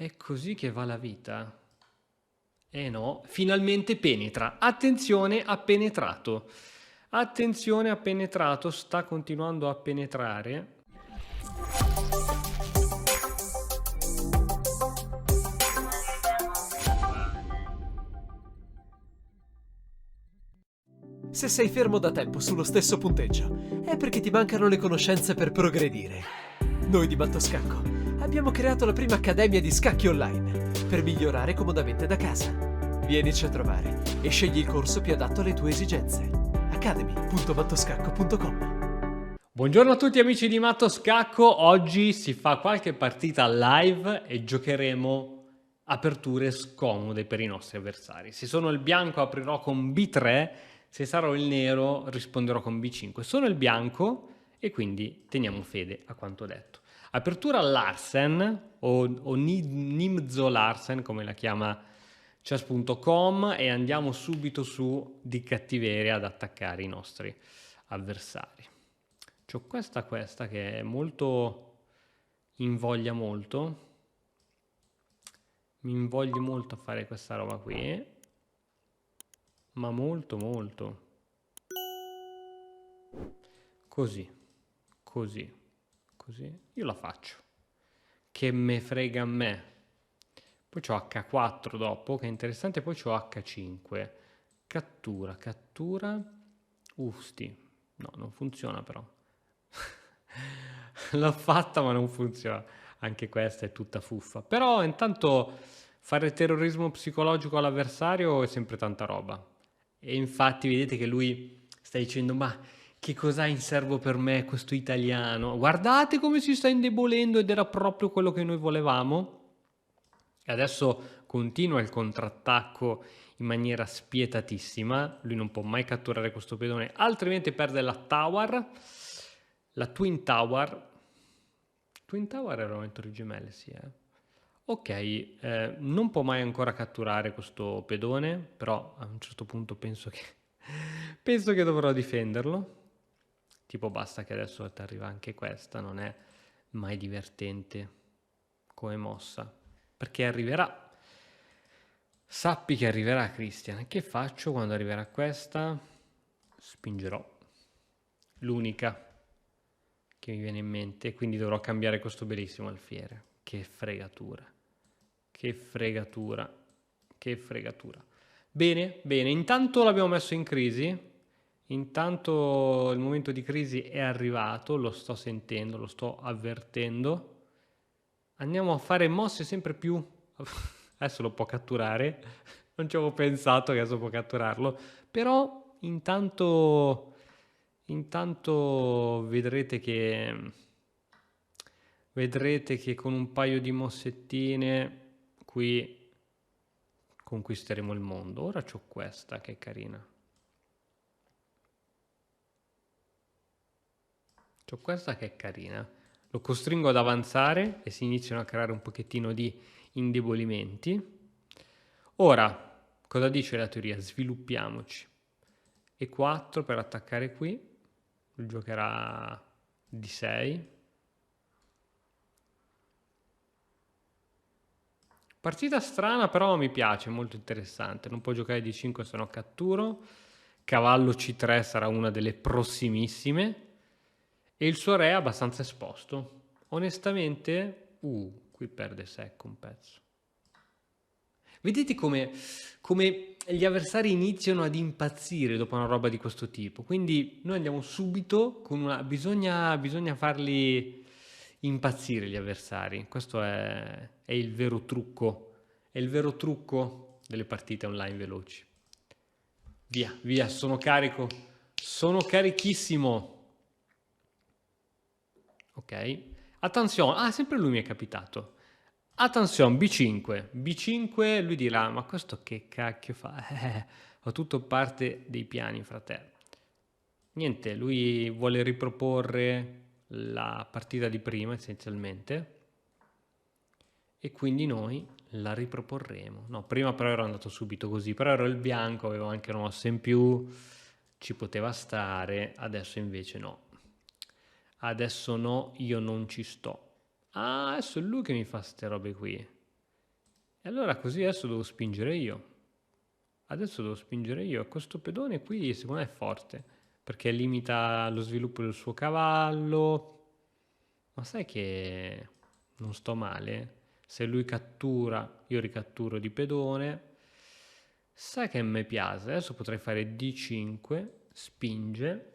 È così che va la vita? Eh no, finalmente penetra. Attenzione, ha penetrato. Attenzione, ha penetrato, sta continuando a penetrare. Se sei fermo da tempo sullo stesso punteggio, è perché ti mancano le conoscenze per progredire. Noi di Mattoscacco abbiamo creato la prima accademia di scacchi online per migliorare comodamente da casa. Vienici a trovare e scegli il corso più adatto alle tue esigenze. academy.mattoscacco.com. Buongiorno a tutti amici di Mattoscacco, oggi si fa qualche partita live e giocheremo aperture scomode per i nostri avversari. Se sono il bianco aprirò con B3, se sarò il nero risponderò con B5. Sono il bianco e quindi teniamo fede a quanto detto. Apertura Larsen o Nimzo Larsen come la chiama chess.com e andiamo subito su di cattiveria ad attaccare i nostri avversari. C'ho questa che è molto, invoglia molto, mi invoglia molto a fare questa roba qui, ma molto molto. Così, così, così, io la faccio. Che me frega a me. Poi c'ho H4 dopo, che è interessante, poi c'ho H5. Cattura, cattura, usti. No, non funziona però. L'ho fatta ma non funziona. Anche questa è tutta fuffa. Però intanto fare terrorismo psicologico all'avversario è sempre tanta roba. E infatti vedete che lui sta dicendo ma che cos'ha in serbo per me questo italiano? Guardate come si sta indebolendo ed era proprio quello che noi volevamo. E adesso continua il contrattacco in maniera spietatissima. Lui non può mai catturare questo pedone, altrimenti perde la tower. La Twin Tower. Twin Tower era un Torri Gemelle, sì. Ok, non può mai ancora catturare questo pedone, però a un certo punto penso che dovrò difenderlo. Tipo basta che adesso ti arriva anche questa, non è mai divertente come mossa. Perché arriverà. Sappi che arriverà, Christian. Che faccio quando arriverà questa? Spingerò. L'unica che mi viene in mente, quindi dovrò cambiare questo bellissimo alfiere. Che fregatura. Che fregatura. Che fregatura. Bene, bene. Intanto l'abbiamo messo in crisi. Intanto il momento di crisi è arrivato, lo sto sentendo, lo sto avvertendo. Andiamo a fare mosse sempre più... Adesso lo può catturare, non ci avevo pensato che adesso può catturarlo, però intanto vedrete che con un paio di mossettine qui conquisteremo il mondo. Ora c'ho questa che è carina. C'ho questa che è carina. Lo costringo ad avanzare e si iniziano a creare un pochettino di indebolimenti. Ora, cosa dice la teoria? Sviluppiamoci. E4 per attaccare qui. Giocherà D6. Partita strana, però mi piace, molto interessante. Non può giocare D5 se no catturo. Cavallo C3 sarà una delle prossimissime. E il suo re è abbastanza esposto. Onestamente, qui perde secco un pezzo. Vedete come gli avversari iniziano ad impazzire dopo una roba di questo tipo. Quindi noi andiamo subito con una... Bisogna farli impazzire gli avversari. Questo è il vero trucco. È il vero trucco delle partite online veloci. Via, via, sono carico. Sono carichissimo. Ok. Attenzione. Sempre lui mi è capitato. Attenzione, B5. B5, lui dirà, ma questo che cacchio fa? Ho tutto parte dei piani, fratello. Niente, lui vuole riproporre la partita di prima, essenzialmente. E quindi noi la riproporremo. No, prima però ero andato subito così, però ero il bianco, avevo anche una mossa in più, ci poteva stare, adesso invece no. Adesso no, io non ci sto. Adesso è lui che mi fa ste robe qui. E allora così adesso devo spingere io. Adesso devo spingere io. Questo pedone qui secondo me è forte, perché limita lo sviluppo del suo cavallo. Ma sai che non sto male? Se lui cattura, io ricatturo di pedone. Sai che mi piace? Adesso potrei fare D5, spinge,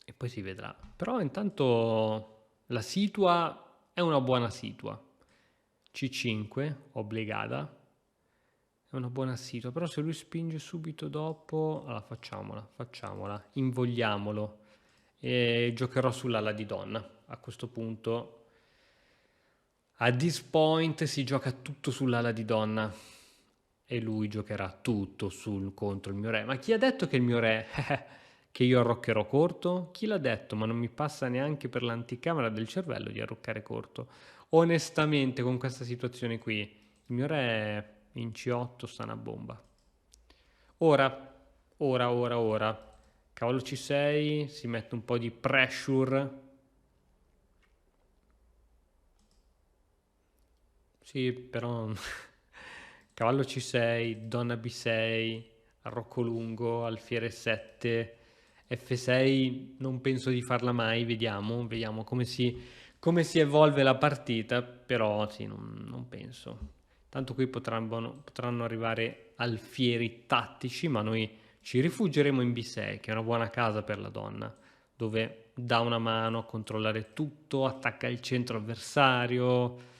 e poi si vedrà. Però intanto la situa è una buona situa. C5, obbligata. È una buona situa, però se lui spinge subito dopo, allora facciamola, invogliamolo. E giocherò sull'ala di donna. A questo punto, a this point, si gioca tutto sull'ala di donna. E lui giocherà tutto contro il mio re. Ma chi ha detto che il mio re... che io arroccherò corto? Chi l'ha detto? Ma non mi passa neanche per l'anticamera del cervello di arroccare corto. Onestamente, con questa situazione qui, il mio re in C8 sta una bomba. Ora. Cavallo C6, si mette un po' di pressure. Sì, però... Cavallo C6, donna B6, arrocco lungo, alfiere 7, F6 non penso di farla mai, vediamo come si evolve la partita, però sì, non penso. Tanto qui potranno arrivare alfieri tattici, ma noi ci rifuggeremo in B6, che è una buona casa per la donna, dove dà una mano a controllare tutto, attacca il centro avversario.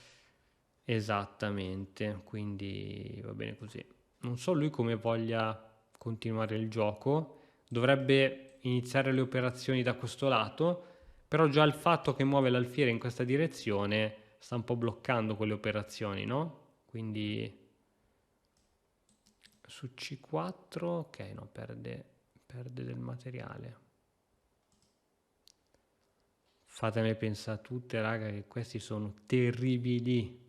Esattamente, quindi va bene così. Non so lui come voglia continuare il gioco, dovrebbe iniziare le operazioni da questo lato, però già il fatto che muove l'alfiere in questa direzione sta un po' bloccando quelle operazioni, no? Quindi su C4, ok, no, perde del materiale. Fatemi pensare a tutte, raga, che questi sono terribili.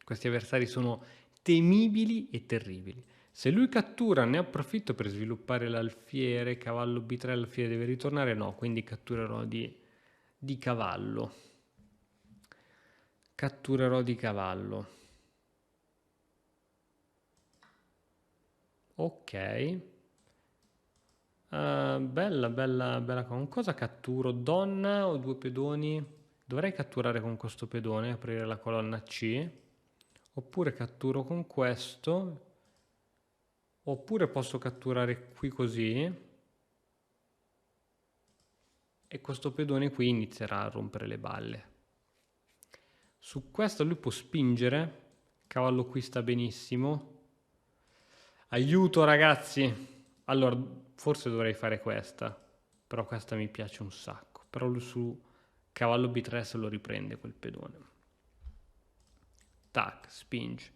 Questi avversari sono temibili e terribili. Se lui cattura, ne approfitto per sviluppare l'alfiere, cavallo B3, l'alfiere deve ritornare? No, quindi catturerò di cavallo. Catturerò di cavallo. Ok. Bella. Con cosa catturo? Donna o due pedoni? Dovrei catturare con questo pedone, aprire la colonna C. Oppure catturo con questo. Oppure posso catturare qui così. E questo pedone qui inizierà a rompere le balle. Su questo lui può spingere. Cavallo qui sta benissimo. Aiuto ragazzi! Allora, forse dovrei fare questa. Però questa mi piace un sacco. Però lui su cavallo B3 se lo riprende quel pedone. Tac, spinge.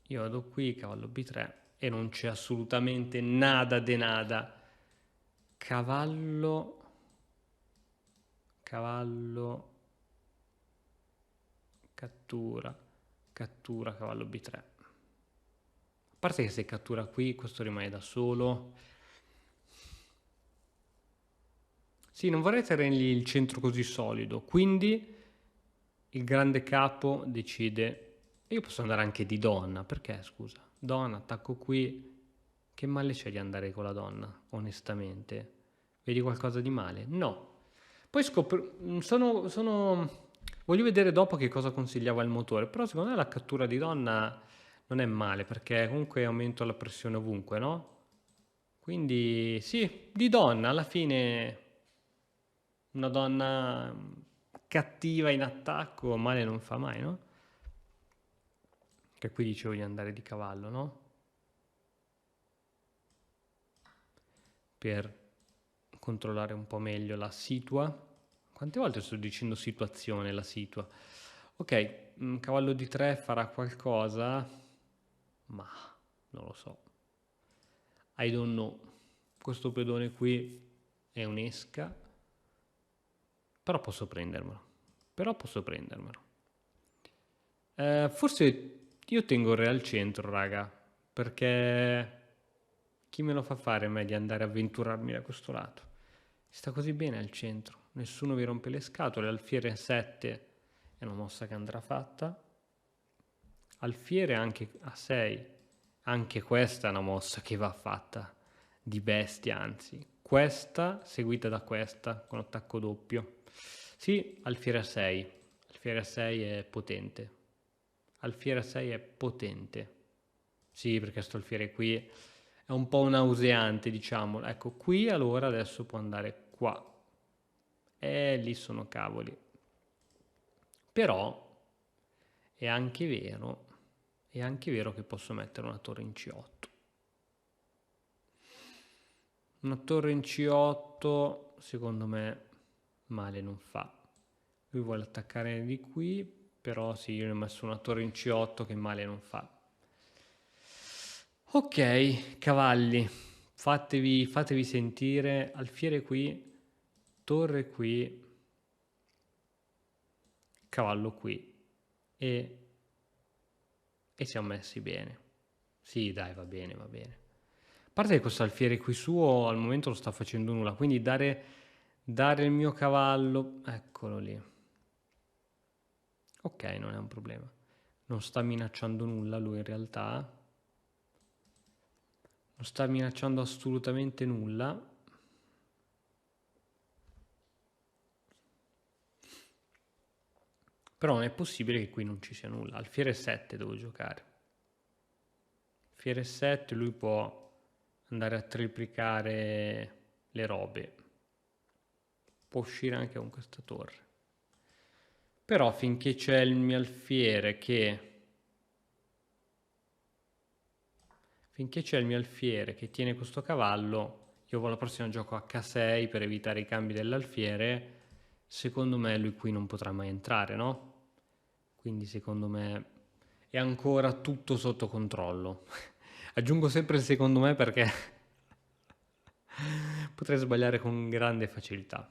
Io vado qui, cavallo B3. E non c'è assolutamente nada de nada. Cavallo, cattura, cavallo B3. A parte che se cattura qui, questo rimane da solo. Sì, non vorrei tenergli il centro così solido, quindi il grande capo decide... Io posso andare anche di donna, perché scusa? Donna, attacco qui. Che male c'è di andare con la donna, onestamente? Vedi qualcosa di male? No. Poi scopro... Voglio vedere dopo che cosa consigliava il motore, però secondo me la cattura di donna non è male, perché comunque aumento la pressione ovunque, no? Quindi sì, di donna, alla fine una donna cattiva in attacco male non fa mai, no? Che qui dicevo di andare di cavallo, no? Per controllare un po' meglio la situa. Quante volte sto dicendo situazione, la situa? Ok, cavallo di 3 farà qualcosa, ma non lo so. I don't know. Questo pedone qui è un'esca, però posso prendermelo. Forse io tengo il re al centro, raga, perché chi me lo fa fare a me di andare a avventurarmi da questo lato? Sta così bene al centro. nessuno vi rompe le scatole. Alfiere 7 è una mossa che andrà fatta. Alfiere anche a 6, anche questa è una mossa che va fatta di bestia, anzi. Questa seguita da questa con attacco doppio. Sì, alfiere a 6. Alfiere a 6 è potente. Alfiere a 6 è potente. Sì, perché sto alfiere qui è un po' nauseante, diciamo. Ecco, qui allora adesso può andare qua. Lì sono cavoli. Però è anche vero che posso mettere una torre in C8. Una torre in C8, secondo me, male non fa. Lui vuole attaccare di qui, però sì, io ne ho messo una torre in C8 che male non fa. Ok, cavalli, fatevi sentire. Alfiere qui, torre qui, cavallo qui. E siamo messi bene. Sì, dai, va bene, va bene. A parte che questo alfiere qui suo al momento non sta facendo nulla, quindi dare il mio cavallo, eccolo lì. Ok, non è un problema. Non sta minacciando nulla lui in realtà. Non sta minacciando assolutamente nulla. Però non è possibile che qui non ci sia nulla. Alfiere 7 devo giocare. Alfiere 7, lui può andare a triplicare le robe. Può uscire anche con questa torre. Però finché c'è il mio alfiere che tiene questo cavallo, io la prossima gioco H6 per evitare i cambi dell'alfiere. Secondo me lui qui non potrà mai entrare, no? Quindi secondo me è ancora tutto sotto controllo. Aggiungo sempre il secondo me perché potrei sbagliare con grande facilità.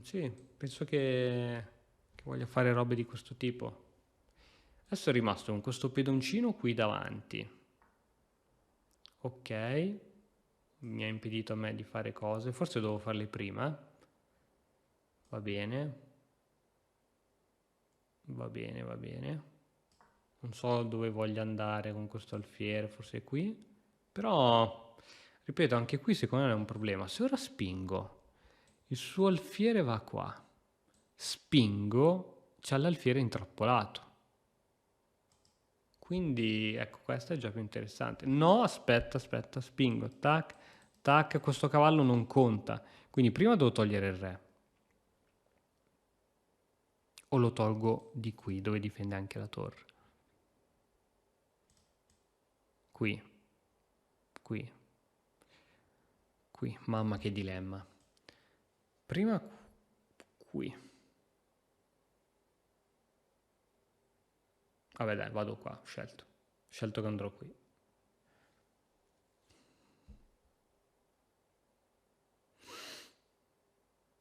Sì, penso che voglia fare robe di questo tipo. Adesso è rimasto con questo pedoncino qui davanti. Ok, mi ha impedito a me di fare cose, forse devo farle prima. Va bene. Va bene, va bene. Non so dove voglia andare con questo alfiere, forse qui. Però, ripeto, anche qui secondo me non è un problema. Se ora spingo, il suo alfiere va qua. Spingo, c'ha l'alfiere intrappolato. Quindi, ecco, questo è già più interessante. No, aspetta, spingo, tac, tac, questo cavallo non conta. Quindi prima devo togliere il re. O lo tolgo di qui, dove difende anche la torre. Qui. Mamma che dilemma. Prima qui. Vabbè dai, vado qua, ho scelto che andrò qui.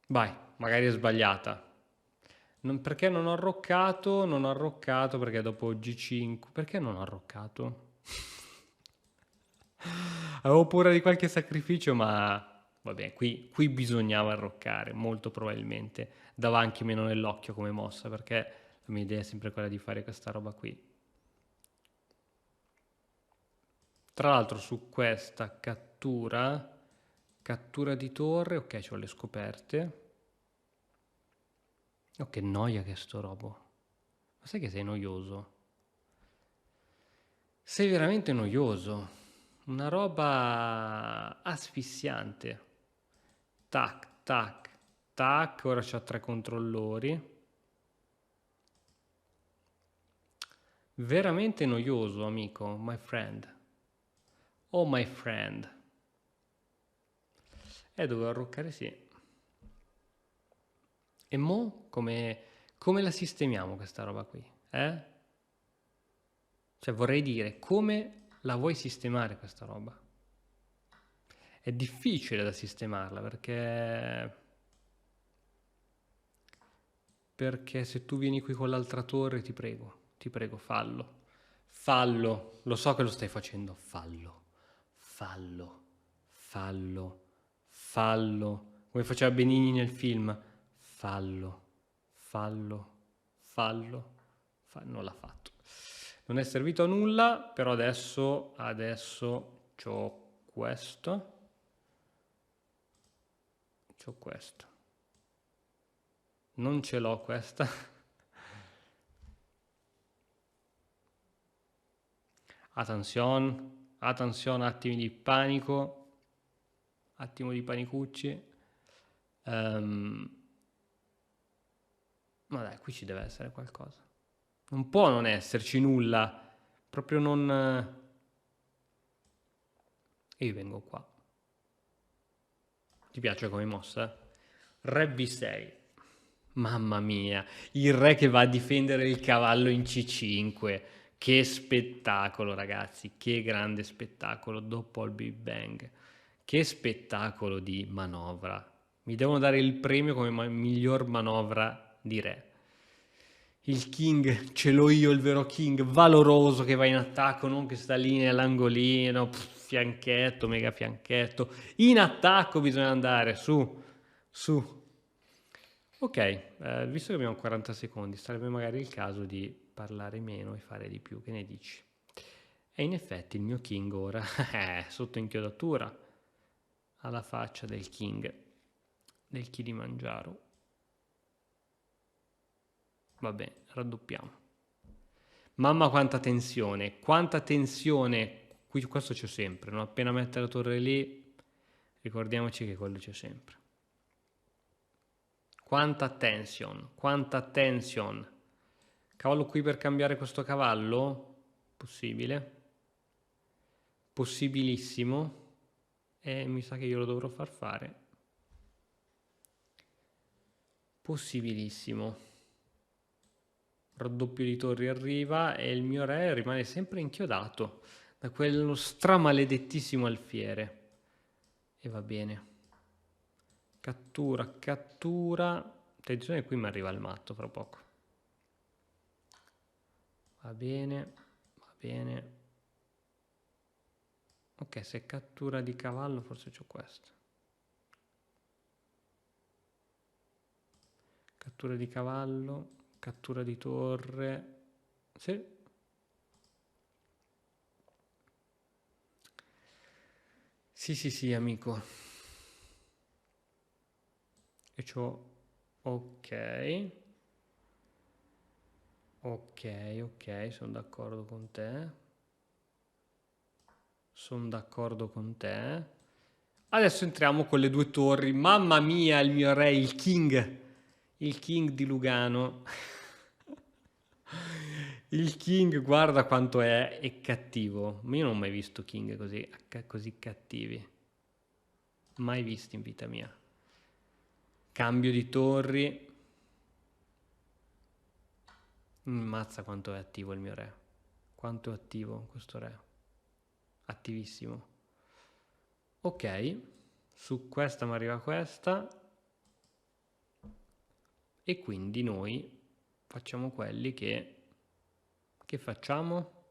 Vai, magari è sbagliata. Perché non ho arroccato? Non ho arroccato perché dopo G5... Perché non ho arroccato? Avevo paura di qualche sacrificio, ma... Vabbè, qui bisognava arroccare, molto probabilmente. Dava anche meno nell'occhio come mossa, perché la mia idea è sempre quella di fare questa roba qui. Tra l'altro su questa cattura di torre, ok, c'ho le scoperte. Oh, che noia che sto robo. Ma sai che sei noioso? Sei veramente noioso. Una roba asfissiante. Tac, tac, tac. Ora c'ha 3 controllori. Veramente noioso, amico, my friend. Oh, my friend. Dovevo arroccare, sì. E mo come la sistemiamo questa roba qui? Cioè vorrei dire, come la vuoi sistemare questa roba? È difficile da sistemarla perché se tu vieni qui con l'altra torre, ti prego, fallo, lo so che lo stai facendo, fallo. Come come faceva Benigni nel film. Fallo, fallo, fallo, non l'ha fatto. Non è servito a nulla, però adesso c'ho questo. Non ce l'ho questa. Attenzione, attimi di panico, attimo di panicucci. Ma dai, qui ci deve essere qualcosa. Non può non esserci nulla, proprio non... E io vengo qua. Ti piace come mossa? Re B6. Mamma mia, il re che va a difendere il cavallo in C5. Che spettacolo, ragazzi, che grande spettacolo dopo il Big Bang. Che spettacolo di manovra. Mi devono dare il premio come miglior manovra di re. Il king, ce l'ho io il vero king, valoroso che va in attacco, non che sta lì nell'angolino, fianchetto, mega fianchetto. In attacco bisogna andare, su. Ok, visto che abbiamo 40 secondi, sarebbe magari il caso di parlare meno e fare di più, che ne dici? E in effetti il mio king ora è sotto inchiodatura, alla faccia del king, del Kilimangiaro. Va bene, raddoppiamo. Mamma quanta tensione, qui questo c'è sempre, non appena mette la torre lì, ricordiamoci che quello c'è sempre. Quanta tension. Cavallo qui per cambiare questo cavallo? Possibile. Possibilissimo. E mi sa che io lo dovrò far fare. Possibilissimo. Raddoppio di torri arriva e il mio re rimane sempre inchiodato da quello stramaledettissimo alfiere. E va bene. Cattura. Attenzione, qui mi arriva il matto fra poco. Va bene. Ok, se cattura di cavallo forse c'ho questo. Cattura di cavallo, cattura di torre. Sì. Sì, amico. E c'ho... Ok, sono d'accordo con te. Adesso entriamo con le due torri. Mamma mia, il mio re, il king di Lugano. Il king, guarda quanto è cattivo. Ma io non ho mai visto king così cattivi. Mai visti in vita mia. Cambio di torri. Mazza quanto è attivo il mio re. Quanto è attivo questo re. Attivissimo. Ok. Su questa mi arriva questa. E quindi noi facciamo quelli che facciamo?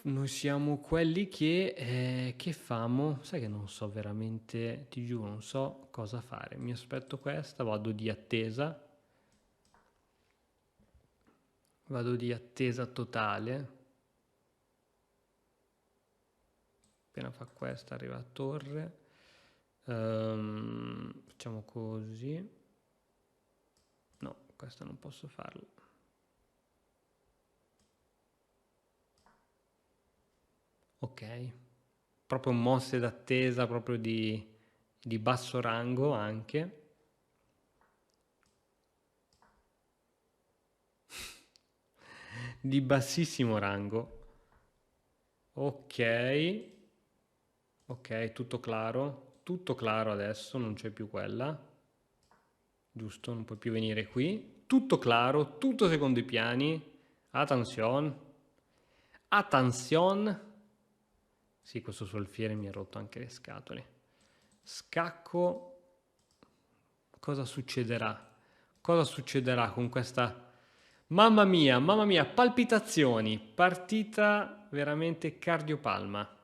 Noi siamo quelli che famo, sai che non so veramente, ti giuro, non so cosa fare. Mi aspetto questa, vado di attesa totale. Appena fa questa arriva a torre. Facciamo così. No, questa non posso farla. Ok, proprio mosse d'attesa, proprio di basso rango anche. Di bassissimo rango. Ok, tutto claro adesso, non c'è più quella. Giusto, non puoi più venire qui. Tutto claro, tutto secondo i piani. Attenzione. Sì, questo suo alfiere mi ha rotto anche le scatole. Scacco. Cosa succederà? Cosa succederà con questa... Mamma mia, palpitazioni. Partita veramente cardiopalma.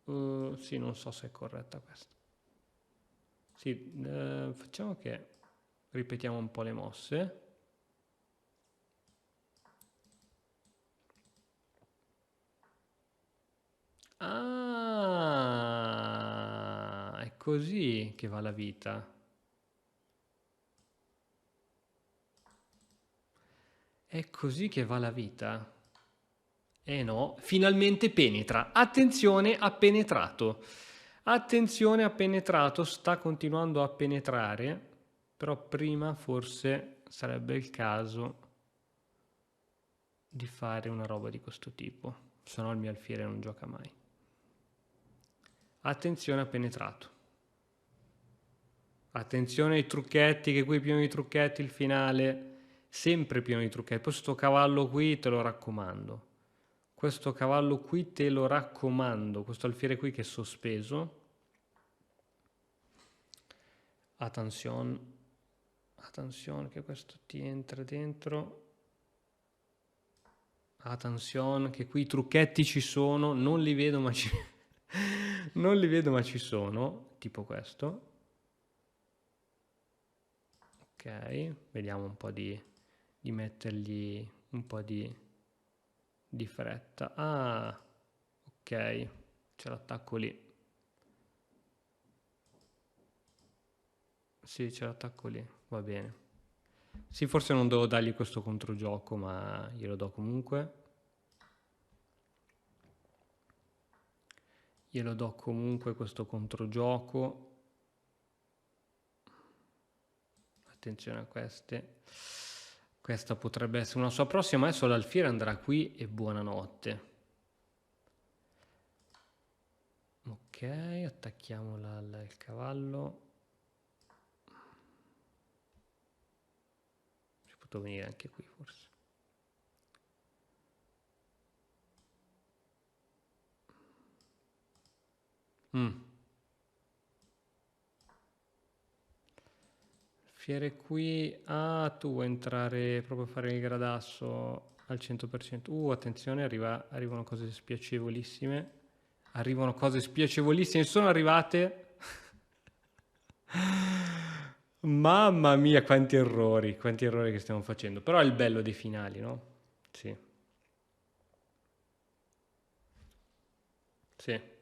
Sì, non so se è corretta questa. Sì, facciamo che ripetiamo un po' le mosse. Ah, è così che va la vita. È così che va la vita. Eh no, finalmente penetra. Attenzione, ha penetrato. Attenzione, ha penetrato, sta continuando a penetrare, però prima forse sarebbe il caso di fare una roba di questo tipo, se no il mio alfiere non gioca mai. Attenzione, ha penetrato. Attenzione ai trucchetti, che qui è pieno di trucchetti il finale, sempre pieno di trucchetti. Poi sto cavallo qui te lo raccomando. Questo cavallo qui te lo raccomando, questo alfiere qui che è sospeso. Attenzione, attenzione che questo ti entra dentro. Attenzione che qui i trucchetti ci sono, non li vedo ma ci, non li vedo ma ci sono, tipo questo. Ok, vediamo un po' di mettergli un po' di fretta. Ah, ok, ce l'attacco lì. Sì, ce l'attacco lì, va bene. Sì, forse non devo dargli questo controgioco, ma glielo do comunque. Glielo do comunque questo controgioco. Attenzione a queste. Questa potrebbe essere una sua prossima. Adesso l'alfiere andrà qui e buonanotte. Ok, attacchiamo il cavallo. Ci potrò venire anche qui forse. Alfiere qui. Ah, tu vuoi entrare proprio a fare il gradasso al 100%. Attenzione, arrivano cose spiacevolissime. Arrivano cose spiacevolissime. Sono arrivate. Mamma mia, quanti errori che stiamo facendo. Però è il bello dei finali, no? Sì. Sì.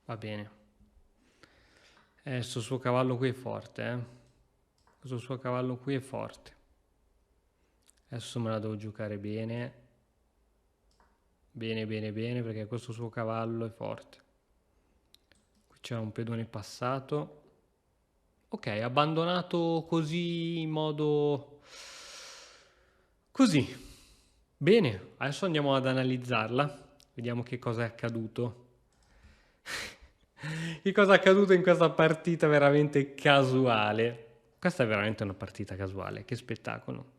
Va bene. Questo suo cavallo qui è forte, eh. Questo suo cavallo qui è forte. Adesso me la devo giocare bene. Bene, bene, bene, perché questo suo cavallo è forte. Qui c'era un pedone passato. Ok, abbandonato così in modo... Così. Bene, adesso andiamo ad analizzarla. Vediamo che cosa è accaduto. Che cosa è accaduto in questa partita veramente casuale. Questa è veramente una partita casuale. Che spettacolo.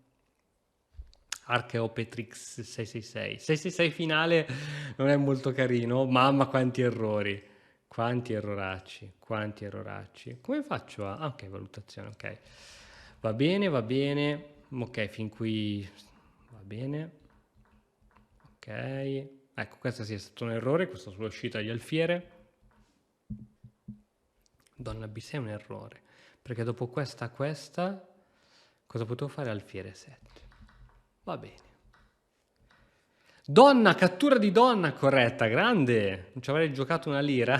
Archeopetrix 666. 666 finale non è molto carino. Mamma quanti errori. Quanti erroracci. Quanti erroracci. Come faccio a... Ah, ok, valutazione, ok. Va bene, va bene. Ok, fin qui va bene. Ok. Ecco, questo sì è stato un errore. Questa sull'uscita di alfiere. Donna B6 è un errore. Perché dopo questa, cosa potevo fare? Alfiere 7. Va bene. Donna, cattura di donna, corretta, grande. Non ci avrei giocato una lira.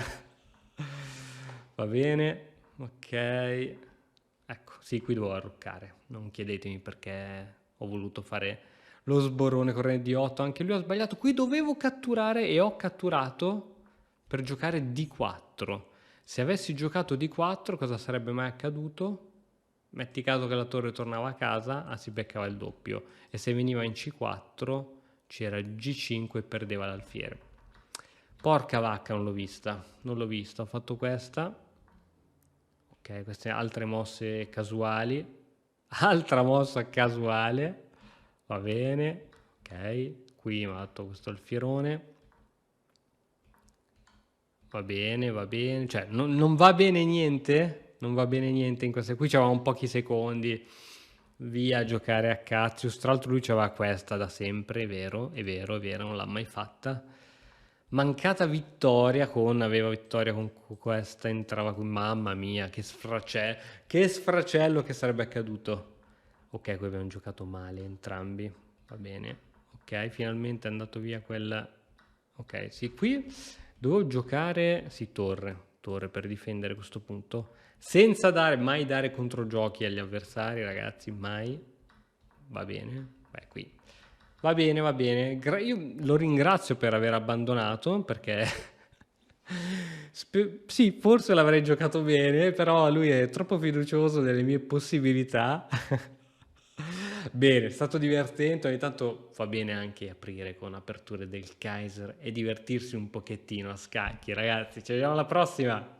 Va bene, ok. Ecco, sì, qui devo arroccare. Non chiedetemi perché ho voluto fare lo sborone con re di 8. Anche lui ha sbagliato. Qui dovevo catturare e ho catturato per giocare D4. Se avessi giocato D4, cosa sarebbe mai accaduto? Metti caso che la torre tornava a casa, si beccava il doppio. E se veniva in C4, c'era G5 e perdeva l'alfiere. Porca vacca, non l'ho vista. Non l'ho vista, ho fatto questa. Ok, queste altre mosse casuali. Altra mossa casuale. Va bene. Ok, qui mi ha dato questo alfierone. Va bene, va bene. Cioè, non va bene niente? non va bene niente in queste. Qui c'avevamo pochi secondi, via a giocare a Cazius. Tra l'altro lui c'aveva questa da sempre, è vero, è vero, è vero, non l'ha mai fatta. Mancata vittoria aveva vittoria con questa, entrava qui, mamma mia, che sfracello che sarebbe accaduto. Ok, qui abbiamo giocato male entrambi, va bene. Ok, finalmente è andato via quel... Ok, sì, qui dovevo giocare, sì, torre per difendere questo punto, senza mai dare controgiochi agli avversari, ragazzi, mai. Va bene, beh, qui. Va bene, va bene. Io lo ringrazio per aver abbandonato, perché... Sì, forse l'avrei giocato bene, però lui è troppo fiducioso delle mie possibilità. Bene, è stato divertente, ogni tanto fa bene anche aprire con aperture del Kaiser e divertirsi un pochettino a scacchi, ragazzi. Ci vediamo alla prossima!